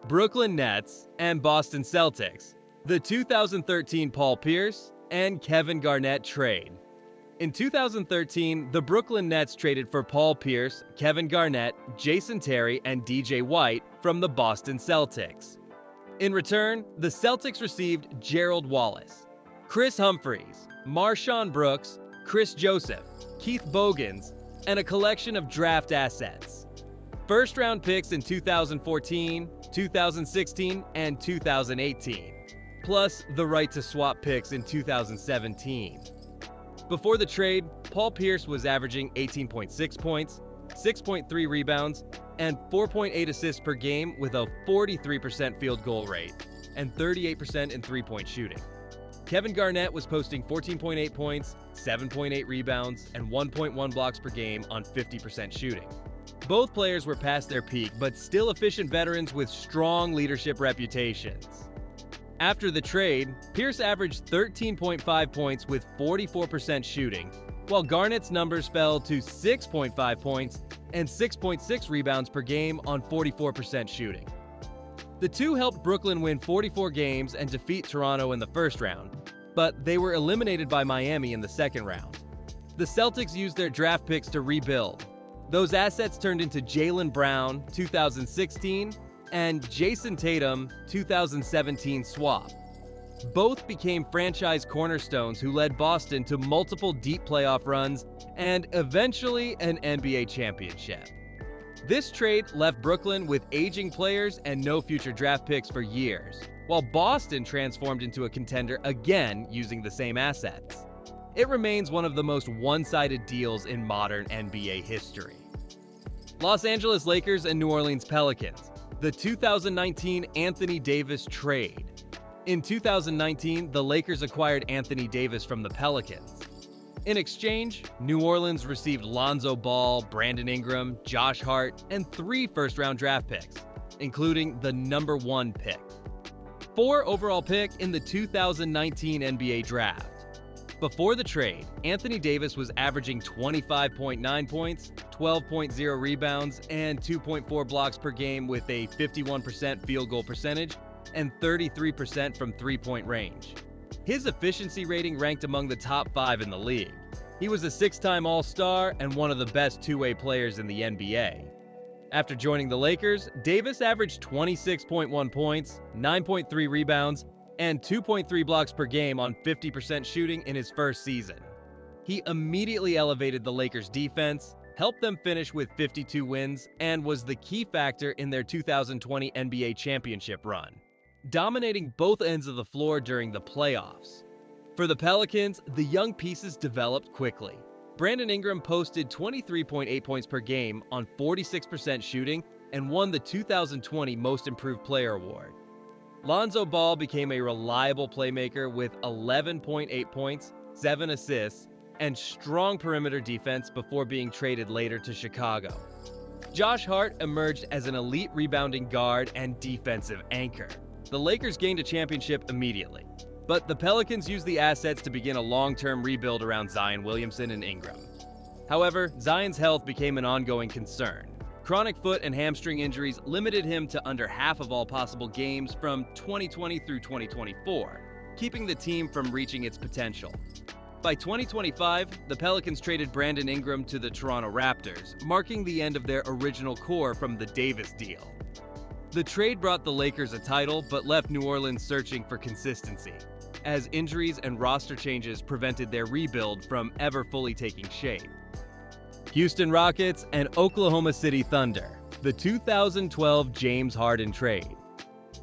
Brooklyn Nets, and Boston Celtics, the 2013 Paul Pierce and Kevin Garnett trade. In 2013, the Brooklyn Nets traded for Paul Pierce, Kevin Garnett, Jason Terry, and DJ White from the Boston Celtics. In return, the Celtics received Gerald Wallace, Chris Humphries, Marshawn Brooks, Chris Joseph, Keith Bogans, and a collection of draft assets. First-round picks in 2014, 2016, and 2018, plus the right to swap picks in 2017. Before the trade, Paul Pierce was averaging 18.6 points, 6.3 rebounds, and 4.8 assists per game with a 43% field goal rate and 38% in three-point shooting. Kevin Garnett was posting 14.8 points, 7.8 rebounds, and 1.1 blocks per game on 50% shooting. Both players were past their peak, but still efficient veterans with strong leadership reputations. After the trade, Pierce averaged 13.5 points with 44% shooting, while Garnett's numbers fell to 6.5 points and 6.6 rebounds per game on 44% shooting. The two helped Brooklyn win 44 games and defeat Toronto in the first round, but they were eliminated by Miami in the second round. The Celtics used their draft picks to rebuild. Those assets turned into Jaylen Brown, 2016, and Jason Tatum, 2017 swap. Both became franchise cornerstones who led Boston to multiple deep playoff runs and eventually an NBA championship. This trade left Brooklyn with aging players and no future draft picks for years, while Boston transformed into a contender again using the same assets. It remains one of the most one-sided deals in modern NBA history. Los Angeles Lakers and New Orleans Pelicans, the 2019 Anthony Davis trade. In 2019, the Lakers acquired Anthony Davis from the Pelicans. In exchange, New Orleans received Lonzo Ball, Brandon Ingram, Josh Hart, and 3 first-round draft picks, including the number 1 pick. 4 overall pick in the 2019 NBA draft. Before the trade, Anthony Davis was averaging 25.9 points, 12.0 rebounds, and 2.4 blocks per game with a 51% field goal percentage and 33% from three-point range. His efficiency rating ranked among the top 5 in the league. He was a 6-time All-Star and one of the best two-way players in the NBA. After joining the Lakers, Davis averaged 26.1 points, 9.3 rebounds, and 2.3 blocks per game on 50% shooting in his first season. He immediately elevated the Lakers' defense, helped them finish with 52 wins, and was the key factor in their 2020 NBA championship run, dominating both ends of the floor during the playoffs. For the Pelicans, the young pieces developed quickly. Brandon Ingram posted 23.8 points per game on 46% shooting and won the 2020 Most Improved Player award. Lonzo Ball became a reliable playmaker with 11.8 points, 7 assists, and strong perimeter defense before being traded later to Chicago. Josh Hart emerged as an elite rebounding guard and defensive anchor. The Lakers gained a championship immediately, but the Pelicans used the assets to begin a long-term rebuild around Zion Williamson and Ingram. However, Zion's health became an ongoing concern. Chronic foot and hamstring injuries limited him to under half of all possible games from 2020 through 2024, keeping the team from reaching its potential. By 2025, the Pelicans traded Brandon Ingram to the Toronto Raptors, marking the end of their original core from the Davis deal. The trade brought the Lakers a title but left New Orleans searching for consistency, as injuries and roster changes prevented their rebuild from ever fully taking shape. Houston Rockets and Oklahoma City Thunder, the 2012 James Harden trade.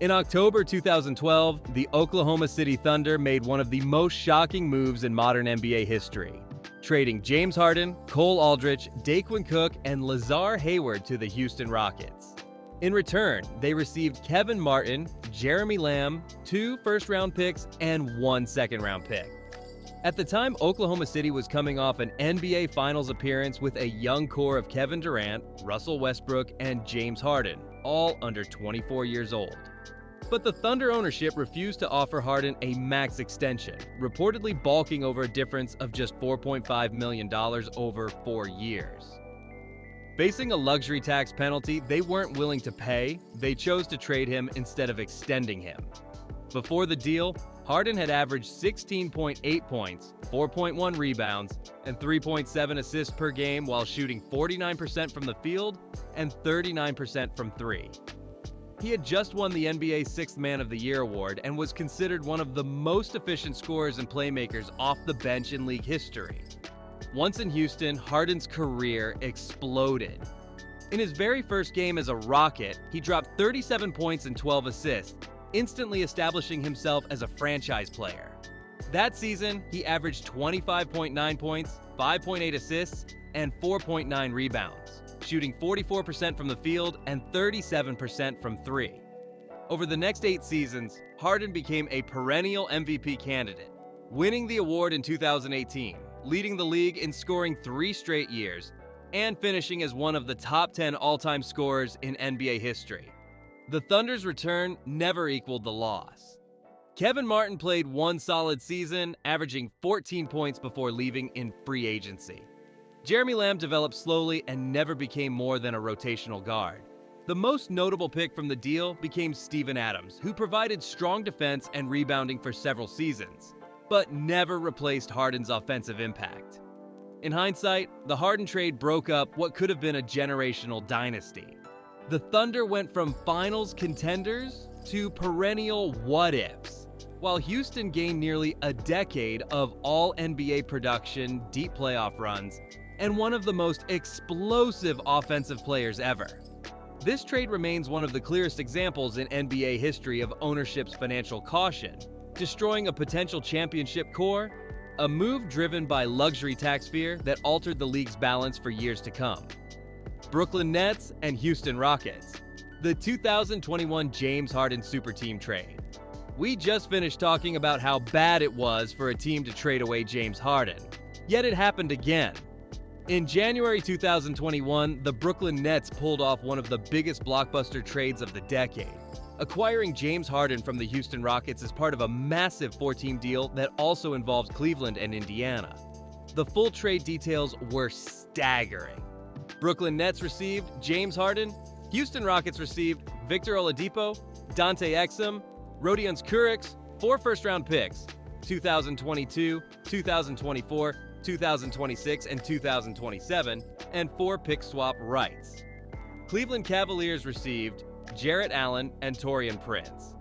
In October 2012, the Oklahoma City Thunder made one of the most shocking moves in modern NBA history, trading James Harden, Cole Aldrich, Daquin Cook, and Lazar Hayward to the Houston Rockets. In return, they received Kevin Martin, Jeremy Lamb, 2 first-round picks, and 1 second-round pick. At the time, Oklahoma City was coming off an NBA Finals appearance with a young core of Kevin Durant, Russell Westbrook, and James Harden, all under 24 years old. But the Thunder ownership refused to offer Harden a max extension, reportedly balking over a difference of just $4.5 million over 4 years. Facing a luxury tax penalty they weren't willing to pay, they chose to trade him instead of extending him. Before the deal, Harden had averaged 16.8 points, 4.1 rebounds, and 3.7 assists per game while shooting 49% from the field and 39% from three. He had just won the NBA Sixth Man of the Year award and was considered one of the most efficient scorers and playmakers off the bench in league history. Once in Houston, Harden's career exploded. In his very first game as a Rocket, he dropped 37 points and 12 assists, instantly establishing himself as a franchise player. That season, he averaged 25.9 points, 5.8 assists, and 4.9 rebounds, shooting 44% from the field and 37% from three. Over the next 8 seasons, Harden became a perennial MVP candidate, winning the award in 2018, leading the league in scoring 3 straight years, and finishing as one of the top 10 all-time scorers in NBA history. The Thunder's return never equaled the loss. Kevin Martin played one solid season, averaging 14 points before leaving in free agency. Jeremy Lamb developed slowly and never became more than a rotational guard. The most notable pick from the deal became Steven Adams, who provided strong defense and rebounding for several seasons, but never replaced Harden's offensive impact. In hindsight, the Harden trade broke up what could have been a generational dynasty. The Thunder went from finals contenders to perennial what-ifs, while Houston gained nearly a decade of all-NBA production, deep playoff runs, and one of the most explosive offensive players ever. This trade remains one of the clearest examples in NBA history of ownership's financial caution, destroying a potential championship core, a move driven by luxury tax fear that altered the league's balance for years to come. Brooklyn Nets and Houston Rockets, the 2021 James Harden Super Team trade. We just finished talking about how bad it was for a team to trade away James Harden, yet it happened again. In January 2021, the Brooklyn Nets pulled off one of the biggest blockbuster trades of the decade, acquiring James Harden from the Houston Rockets as part of a massive 4-team deal that also involved Cleveland and Indiana. The full trade details were staggering. Brooklyn Nets received James Harden, Houston Rockets received Victor Oladipo, Dante Exum, Rodion Kurucs, 4 first-round picks, 2022, 2024, 2026, and 2027, and 4 pick swap rights. Cleveland Cavaliers received Jarrett Allen and Taurean Prince.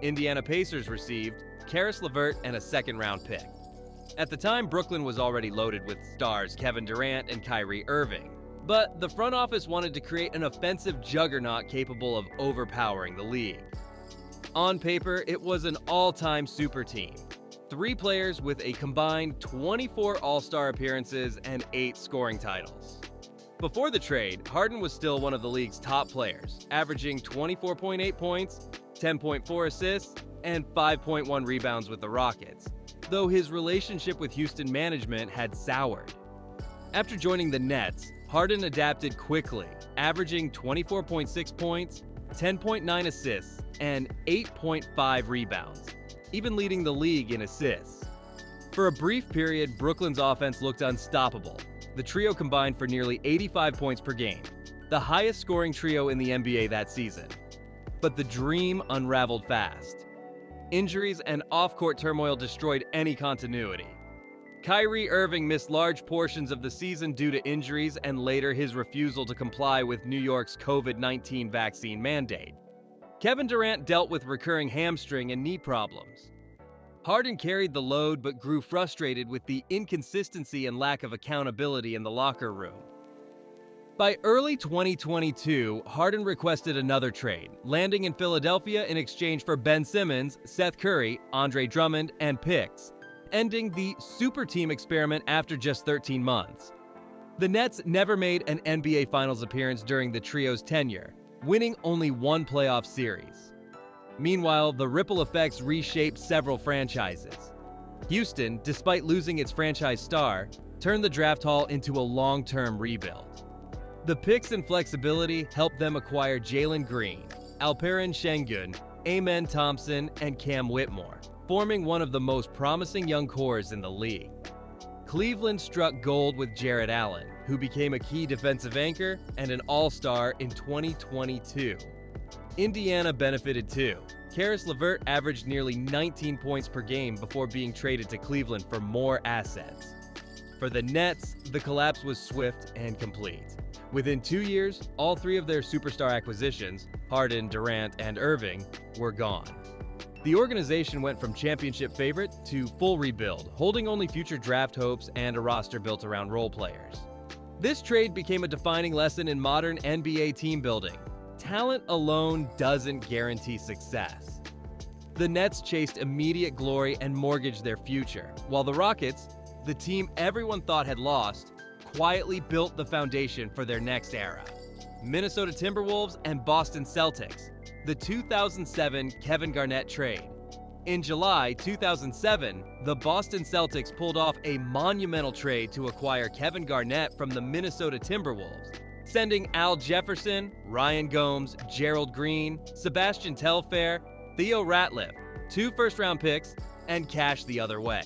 Indiana Pacers received Karis LeVert and a second-round pick. At the time, Brooklyn was already loaded with stars Kevin Durant and Kyrie Irving, but the front office wanted to create an offensive juggernaut capable of overpowering the league. On paper, it was an all-time super team. 3 players with a combined 24 All-Star appearances and 8 scoring titles. Before the trade, Harden was still one of the league's top players, averaging 24.8 points, 10.4 assists, and 5.1 rebounds with the Rockets, though his relationship with Houston management had soured. After joining the Nets, Harden adapted quickly, averaging 24.6 points, 10.9 assists, and 8.5 rebounds, even leading the league in assists. For a brief period, Brooklyn's offense looked unstoppable. The trio combined for nearly 85 points per game, the highest scoring trio in the NBA that season. But the dream unraveled fast. Injuries and off-court turmoil destroyed any continuity. Kyrie Irving missed large portions of the season due to injuries and later his refusal to comply with New York's COVID-19 vaccine mandate. Kevin Durant dealt with recurring hamstring and knee problems. Harden carried the load but grew frustrated with the inconsistency and lack of accountability in the locker room. By early 2022, Harden requested another trade, landing in Philadelphia in exchange for Ben Simmons, Seth Curry, Andre Drummond, and picks, ending the super team experiment after just 13 months. The Nets never made an NBA Finals appearance during the trio's tenure, winning only 1 playoff series. Meanwhile, the ripple effects reshaped several franchises. Houston, despite losing its franchise star, turned the draft haul into a long-term rebuild. The picks and flexibility helped them acquire Jalen Green, Alperen Şengün, Amen Thompson, and Cam Whitmore, forming one of the most promising young cores in the league. Cleveland struck gold with Jarrett Allen, who became a key defensive anchor and an all-star in 2022. Indiana benefited too. Caris LeVert averaged nearly 19 points per game before being traded to Cleveland for more assets. For the Nets, the collapse was swift and complete. Within 2 years, all three of their superstar acquisitions, Harden, Durant, and Irving, were gone. The organization went from championship favorite to full rebuild, holding only future draft hopes and a roster built around role players. This trade became a defining lesson in modern NBA team building. Talent alone doesn't guarantee success. The Nets chased immediate glory and mortgaged their future, while the Rockets, the team everyone thought had lost, quietly built the foundation for their next era. Minnesota Timberwolves and Boston Celtics, the 2007 Kevin Garnett trade. In July 2007, the Boston Celtics pulled off a monumental trade to acquire Kevin Garnett from the Minnesota Timberwolves, sending Al Jefferson, Ryan Gomes, Gerald Green, Sebastian Telfair, Theo Ratliff, 2 first-round picks, and cash the other way.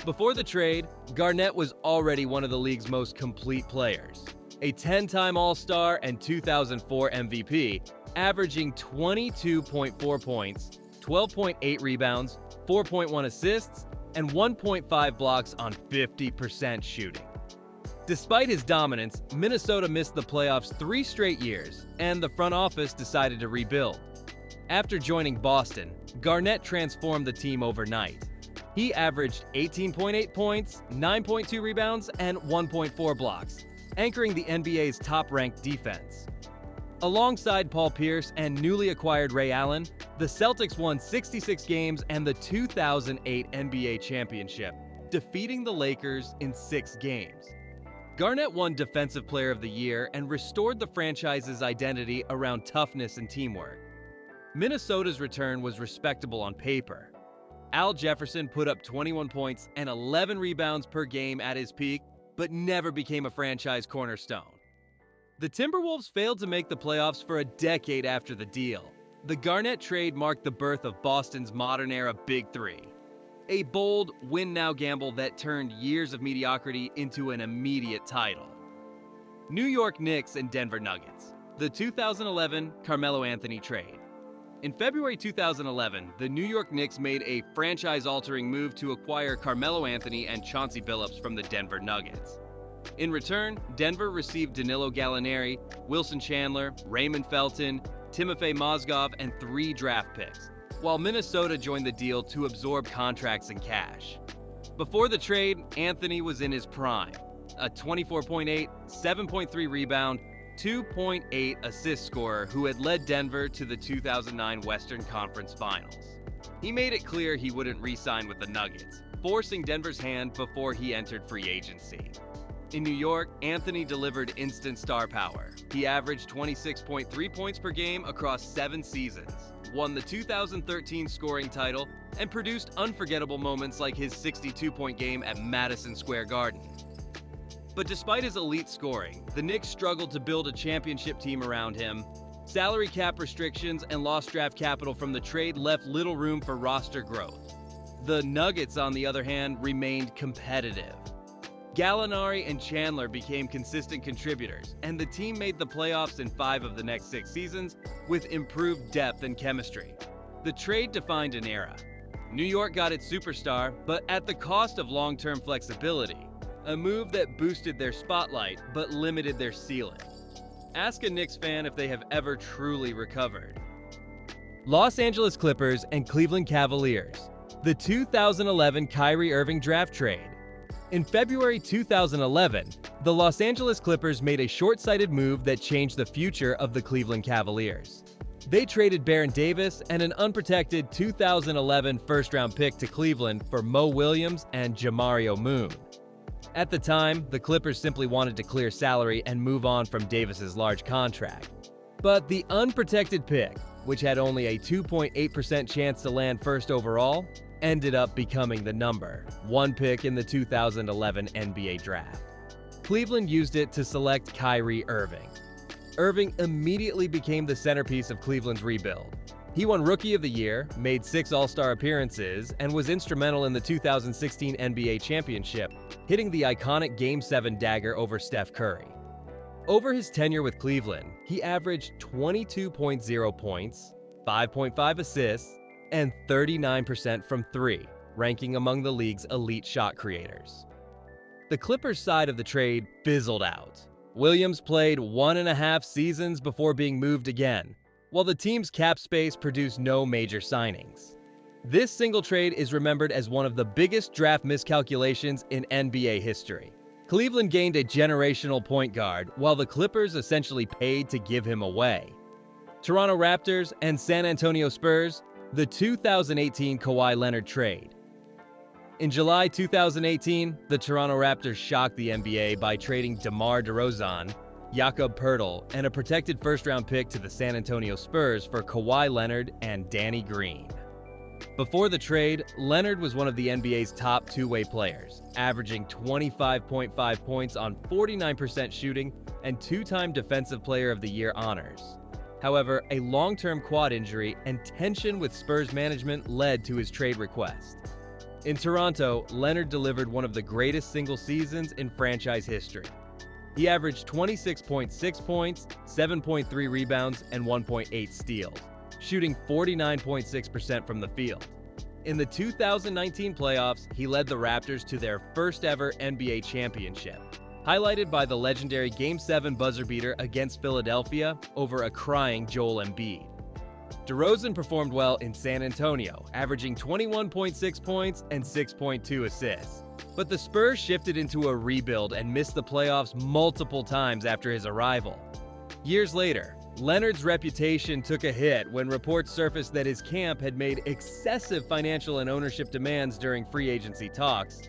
Before the trade, Garnett was already one of the league's most complete players. A 10-time All-Star and 2004 MVP, averaging 22.4 points, 12.8 rebounds, 4.1 assists, and 1.5 blocks on 50% shooting. Despite his dominance, Minnesota missed the playoffs 3 straight years, and the front office decided to rebuild. After joining Boston, Garnett transformed the team overnight. He averaged 18.8 points, 9.2 rebounds, and 1.4 blocks, anchoring the NBA's top-ranked defense. Alongside Paul Pierce and newly acquired Ray Allen, the Celtics won 66 games and the 2008 NBA championship, defeating the Lakers in 6 games. Garnett won Defensive Player of the Year and restored the franchise's identity around toughness and teamwork. Minnesota's return was respectable on paper. Al Jefferson put up 21 points and 11 rebounds per game at his peak, but never became a franchise cornerstone. The Timberwolves failed to make the playoffs for a decade after the deal. The Garnett trade marked the birth of Boston's modern-era Big Three, a bold, win-now gamble that turned years of mediocrity into an immediate title. New York Knicks and Denver Nuggets, the 2011 Carmelo Anthony trade. In February 2011, the New York Knicks made a franchise-altering move to acquire Carmelo Anthony and Chauncey Billups from the Denver Nuggets. In return, Denver received Danilo Gallinari, Wilson Chandler, Raymond Felton, Timofey Mozgov, and 3 draft picks, while Minnesota joined the deal to absorb contracts and cash. Before the trade, Anthony was in his prime, a 24.8, 7.3 rebound, 2.8 assist scorer who had led Denver to the 2009 Western Conference Finals. He made it clear he wouldn't re-sign with the Nuggets, forcing Denver's hand before he entered free agency. In New York, Anthony delivered instant star power. He averaged 26.3 points per game across 7 seasons, won the 2013 scoring title, and produced unforgettable moments like his 62-point game at Madison Square Garden. But despite his elite scoring, the Knicks struggled to build a championship team around him. Salary cap restrictions and lost draft capital from the trade left little room for roster growth. The Nuggets, on the other hand, remained competitive. Gallinari and Chandler became consistent contributors, and the team made the playoffs in 5 of the next 6 seasons with improved depth and chemistry. The trade defined an era. New York got its superstar, but at the cost of long-term flexibility. A move that boosted their spotlight, but limited their ceiling. Ask a Knicks fan if they have ever truly recovered. Los Angeles Clippers and Cleveland Cavaliers, the 2011 Kyrie Irving draft trade. In February 2011, the Los Angeles Clippers made a short-sighted move that changed the future of the Cleveland Cavaliers. They traded Baron Davis and an unprotected 2011 first-round pick to Cleveland for Mo Williams and Jamario Moon. At the time, the Clippers simply wanted to clear salary and move on from Davis's large contract. But the unprotected pick, which had only a 2.8% chance to land first overall, ended up becoming the number 1 pick in the 2011 NBA draft. Cleveland used it to select Kyrie Irving. Irving immediately became the centerpiece of Cleveland's rebuild. He won Rookie of the Year, made 6 All-Star appearances, and was instrumental in the 2016 NBA championship, hitting the iconic Game 7 dagger over Steph Curry. Over his tenure with Cleveland, he averaged 22.0 points, 5.5 assists, and 39% from 3, ranking among the league's elite shot creators. The Clippers' side of the trade fizzled out. Williams played 1.5 seasons before being moved again, while the team's cap space produced no major signings. This single trade is remembered as one of the biggest draft miscalculations in NBA history. Cleveland gained a generational point guard, while the Clippers essentially paid to give him away. Toronto Raptors and San Antonio Spurs, the 2018 Kawhi Leonard trade. In July 2018, the Toronto Raptors shocked the NBA by trading DeMar DeRozan, Jakob Poeltl, and a protected first-round pick to the San Antonio Spurs for Kawhi Leonard and Danny Green. Before the trade, Leonard was one of the NBA's top two-way players, averaging 25.5 points on 49% shooting and 2-time Defensive Player of the Year honors. However, a long-term quad injury and tension with Spurs management led to his trade request. In Toronto, Leonard delivered one of the greatest single seasons in franchise history. He averaged 26.6 points, 7.3 rebounds, and 1.8 steals, shooting 49.6% from the field. In the 2019 playoffs, he led the Raptors to their first-ever NBA championship, highlighted by the legendary Game 7 buzzer beater against Philadelphia over a crying Joel Embiid. DeRozan performed well in San Antonio, averaging 21.6 points and 6.2 assists. But the Spurs shifted into a rebuild and missed the playoffs multiple times after his arrival. Years later, Leonard's reputation took a hit when reports surfaced that his camp had made excessive financial and ownership demands during free agency talks,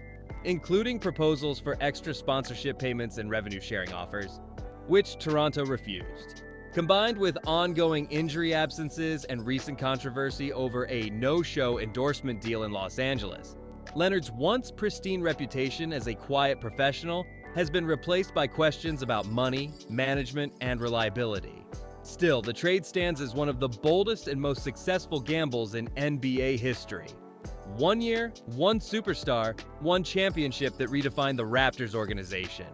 including proposals for extra sponsorship payments and revenue-sharing offers, which Toronto refused. Combined with ongoing injury absences and recent controversy over a no-show endorsement deal in Los Angeles, Leonard's once pristine reputation as a quiet professional has been replaced by questions about money, management, and reliability. Still, the trade stands as one of the boldest and most successful gambles in NBA history. 1 year, 1 superstar, 1 championship that redefined the Raptors organization.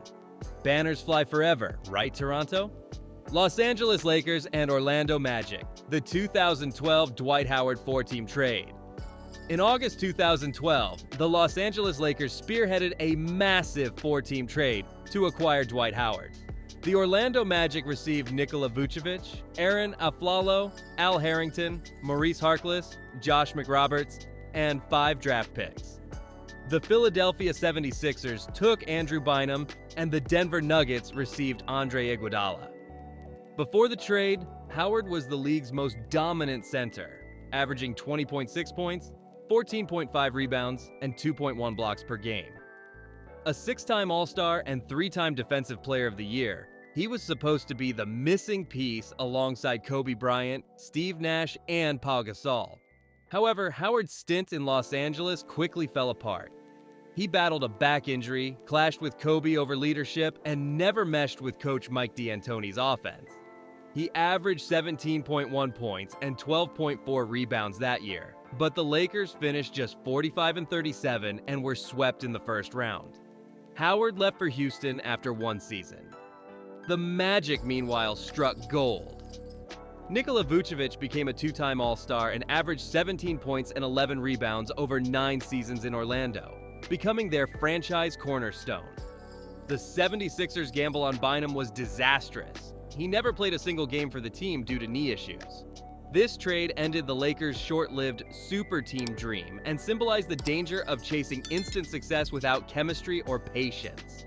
Banners fly forever, right, Toronto? Los Angeles Lakers and Orlando Magic, the 2012 Dwight Howard 4-team trade. In August 2012, the Los Angeles Lakers spearheaded a massive 4-team trade to acquire Dwight Howard. The Orlando Magic received Nikola Vucevic, Aaron Aflalo, Al Harrington, Maurice Harkless, Josh McRoberts, and 5 draft picks. The Philadelphia 76ers took Andrew Bynum, and the Denver Nuggets received Andre Iguodala. Before the trade, Howard was the league's most dominant center, averaging 20.6 points, 14.5 rebounds, and 2.1 blocks per game. A 6-time All-Star and 3-time Defensive Player of the Year, he was supposed to be the missing piece alongside Kobe Bryant, Steve Nash, and Pau Gasol. However, Howard's stint in Los Angeles quickly fell apart. He battled a back injury, clashed with Kobe over leadership, and never meshed with coach Mike D'Antoni's offense. He averaged 17.1 points and 12.4 rebounds that year, but the Lakers finished just 45-37 and were swept in the first round. Howard left for Houston after 1 season. The Magic, meanwhile, struck gold. Nikola Vucevic became a 2-time All-Star and averaged 17 points and 11 rebounds over 9 seasons in Orlando, becoming their franchise cornerstone. The 76ers' gamble on Bynum was disastrous. He never played a single game for the team due to knee issues. This trade ended the Lakers' short-lived super team dream and symbolized the danger of chasing instant success without chemistry or patience.